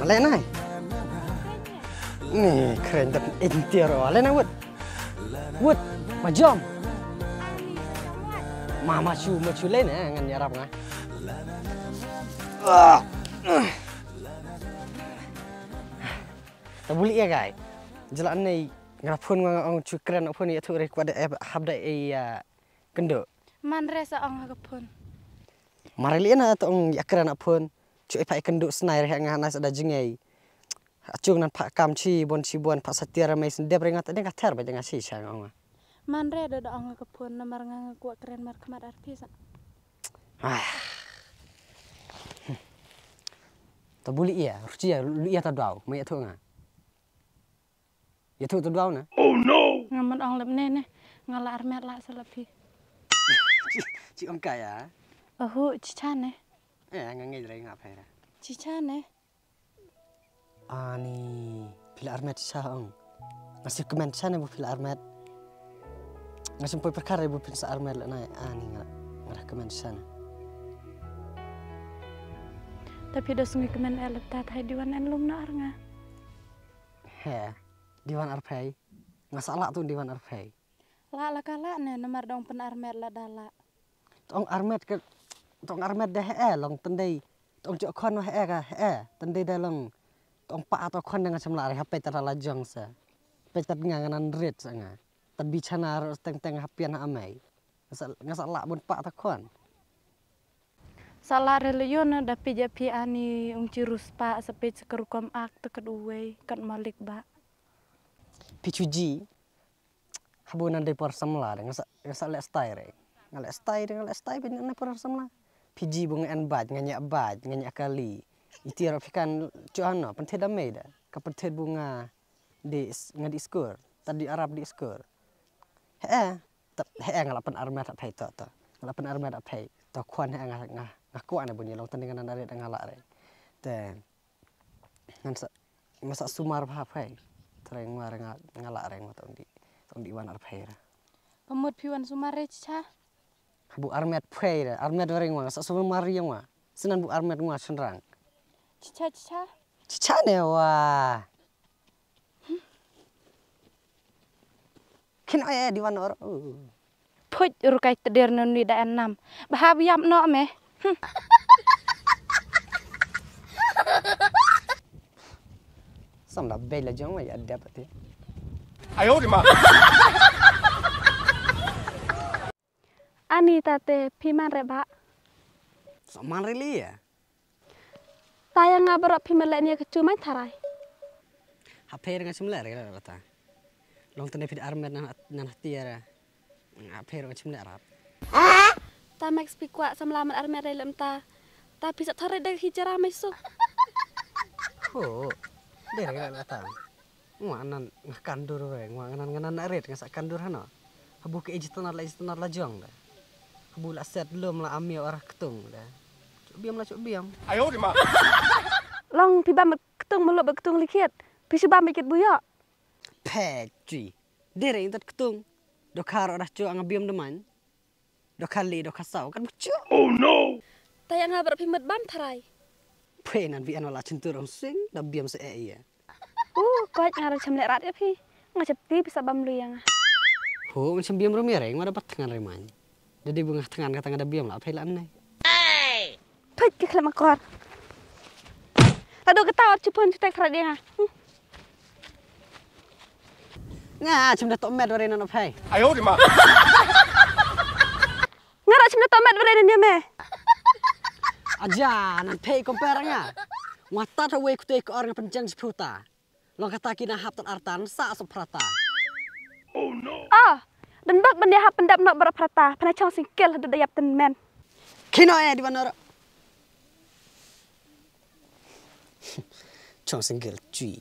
Alek nai. Nih keren tapi interior alek nai wud. Wud, majom. Mama cu lain ngan nyarap ngah. Tak boleh ya guys. Jalan ni ngapun ngong cu keren apun ya tu rek pada habda kendo. Man resa ong ngapun. Mariliana tong ya keren apun. Cu ipai kendo senai rek ngah nas ada jengai. Acung nan pak kamci bon pak setia ramai sendep ringat ada ngater ba jangan si sang ong. Man re do ong ngapun namar ngakuat keren mar kemat artis. Tak boleh ya, ruci ya, lu iya tak dau, mai tu ngah. Ya tu dau na. Oh no. Ngaman ong lep ne ngala armet la selepi. Ci ong kaya. Cicane. Ngangai drai ngapai ra. Cicane. Ani, pila armet saong. Ngasih komen sana bu pila armet. Ngasih poin perkara bu pila armet la nai. Ani ngarah komen sana. Tapi dah sungai kemen elep tatai diwan enlum na arnga. Diwan arpai. Ngasalak tu diwan arpai. La kala ne nomor dong pen armet la dala. Tong armet ke tong armet dah long tendai. Tong jok kon ka tendai dah long. Tong pa atau kon dengan semla hape tara lajong sa. Pe tat nganganan red sanga. Tad bicana ros teng hapian amai. Ngasalak bun pa atau kon. Salah religion ada pijapi ani cirus pa sampai sekerukom ak tekeduwe kan malik ba. Picuji. Habunan dari por semla ngasa lek style. Ngalek style ben por semla. Piji bunga en baj nganya kali. Iti rafikan cuano pented damai dah. Kapented bunga di ngadi skor. Tadi Arab di skor. Ngalapan armet apa itu to. Ngalapan armet apa. To kwan ngakuan na bunyi long tandingan na red ngalak re. Ten. Masa sumar apa. Tereng war ngalak re tong di wan arpai ra. Pemut piwan sumare cha. Bu armet pray ra. Armet reng wa sa sumar yang wa. Senan bu armet wa senrang. Cica ne wa. Kin ay di wan or. Puj rukai tedir nuni da enam. Bahab yam no me. Samla bela jong ya dapat. Ayo di ma. Ani tate piman reba. Saman rili ya. Tayang ngabarok pimeleknya kecumai tarai. Hape dengan semla re kata. Long tene pid armet nan hatiara. Hape dengan semla Arab. Ta max pikwa samlamat armet re lemta. Tapi sak thare dak hijara mesu. Der kata. Nganan ngakandur we, nganan red ngasak kandur hana. Habu ke ijtanar la jong dah. Habu la set lum la amio arah ketung dah. Cuk biam. Ayo di ma. Long pibam ketung melok ketung likit. Pisibam mikit buya. Peci. Der intat ketung. Dokar dah cuk ngabiam deman. Dokali dokasau kan cuk. Oh no. Tayang ngabarok pimet bam tarai. Penan bi anola centurong sing dah biam se iya. Kau ngarang cemlek rat ya pi. Ngacepi bisa bam lu yang. Macam biam rumiereng mana dapat tangan reman. Jadi bunga tangan kata ada biam lah pelan nai. Pet ke kelama kor. Tado ketawa cupun cutek rat dia. Cuma dah tomet orang nak pai. Ayo di ma. Ngarak cemlek tomat berani dia me. Aja nan pai komperangnya. Ngata tahu ikut orang penjang seputa. Long kata kina hap artan sa soprata. Oh no. Dan bak benda hap pendap nak berprata. Pernah cang singkil hadu dayap ten men. Kino di mana? Cang singkil cui.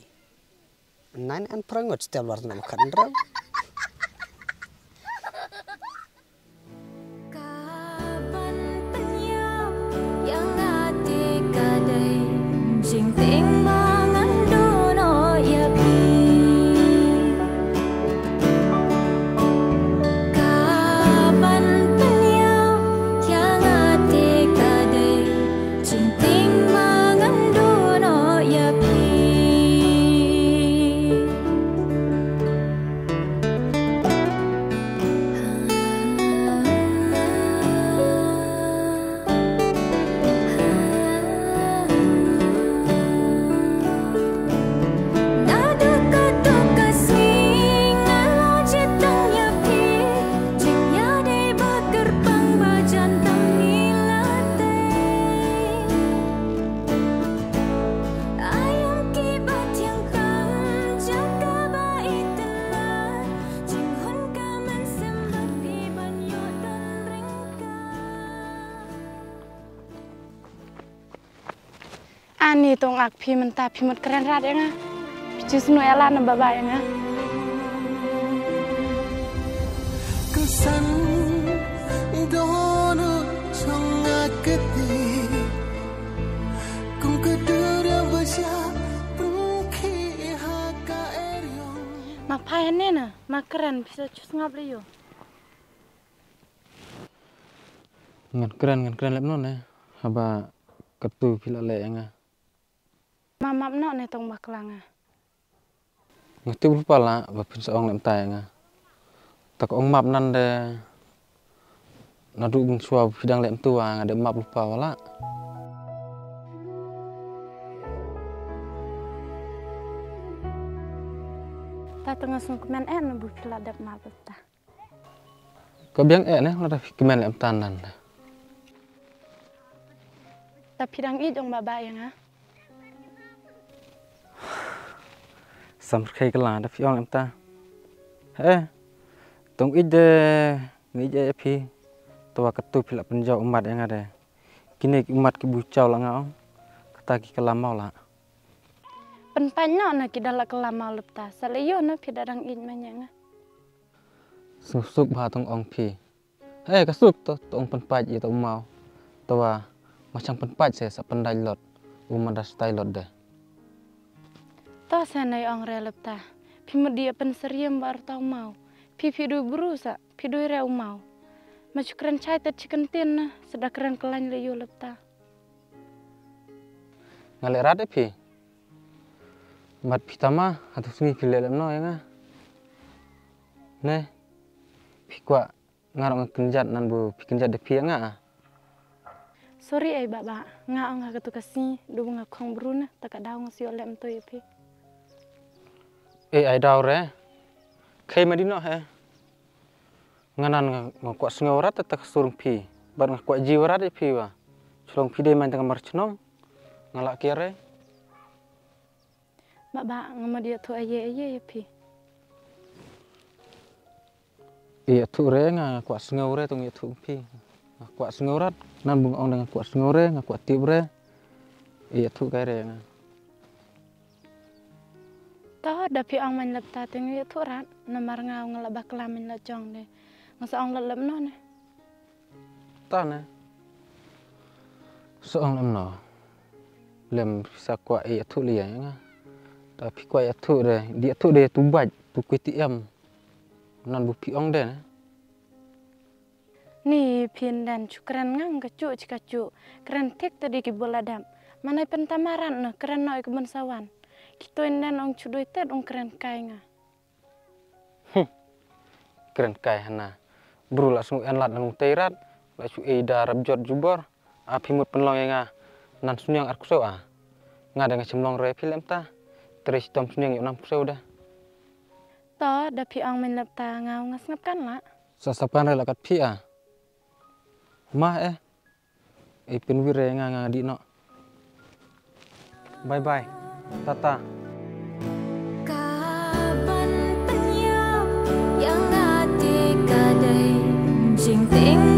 Nan an perangot setiap luar nama kandra. Ting ting mangan duno ya pi ani tong ak pi mentah pi mut keren rat ya nga. Pi sunu ela na baba ya nga. Kesan dono sangaketi kung kedura besya pengki haka eriong. Mak payan na, mak keren bisa cus ngap liyo. Ngan keren lep non ya. Haba ketu pila le nga. Mamap no ne tong baklanga. Ngati lupa lah bapin seong lem tay nga. Tak ong map nan de nadu gung suab bidang lem tua ngade map lupa wala. Ta tengah sung kemen en bu pila dap map ta. Kebiang ne ngada kemen lem tanan. Ta pidang i jong baba ya nga. Sampai kai kala da fiong lem ta. Tong ide ngi pi tua ketu pila penjau umat yang ada. Kini umat ki bucau la ngau. Kata ki kelamau la. Penpanyo na kidala kelamau lepta. Salayo na pidadang i manya nga. Susuk bah tong ong pi. Kasuk to tong penpaj i to mau. Tua macam penpaj saya sa pendai lot. Umat das tai lot deh. To sanay ong relepta. Pimut dia penseriam bar tau mau. Pidu berusa, pidu reu mau. Macu keren cai ter chicken tin na, sedak keren kelany le yo lepta. Ngale rade pi. Mat pitama atau sungi pile lem no ya nga. Ne. Pi kwa ngarong kenjat nan bu pi kenjat de pi nga. Sorry ai baba, nga ong ha ketu kasi, du nga khong bruna, tak daw nga sio lem to pi. Ai daw re. Kai madino he. Nganan ngakwa sengorat tak surung pi. Bar ngakwa jiwarat pi wa. Surung pi de main tengah marchnong. Ngalak kire. Baba ngama dia tu aye ya pi. Iya tu re ngakwa sengore tung iya tu pi. Ngakwa sengorat nan bung ong dengan ngakwa sengore ngakwa tibre. Iya tu kai re nga. Toh dapi ong main lepta teng ya tu rat, namar ngau ngelabak kelamin la jong de. Ngasa ong lelem no ne. Tane. Soong lem no. Lem bisa kwa iya tu lia nga. Tapi kwa iya tu de, dia tu de tu baj, tu KTM. Nan bu pi ong de ne. Ni pin dan cu keren ngang kecu cikacu. Keren tek tadi ki boladam. Mana pentamaran na keren noi kebun sawan. Kita dan ong cudoi tet ong keren kai nga. Keren kai hana. Bru la sung en lat nang teirat. La su ida rabjot jubor. Pimut penlong nga. Nan sunyang ar kusau a. Nga dengan cemlong re film ta. Teris tom sunyang yuk nam kusau dah. To dapi ong main lepta ngau ngasngap kan la. Sasapan re lakat pi a. Mah pinwire nga di no. Bye bye. Tata. Kaban penyam yang hati kadai jing ting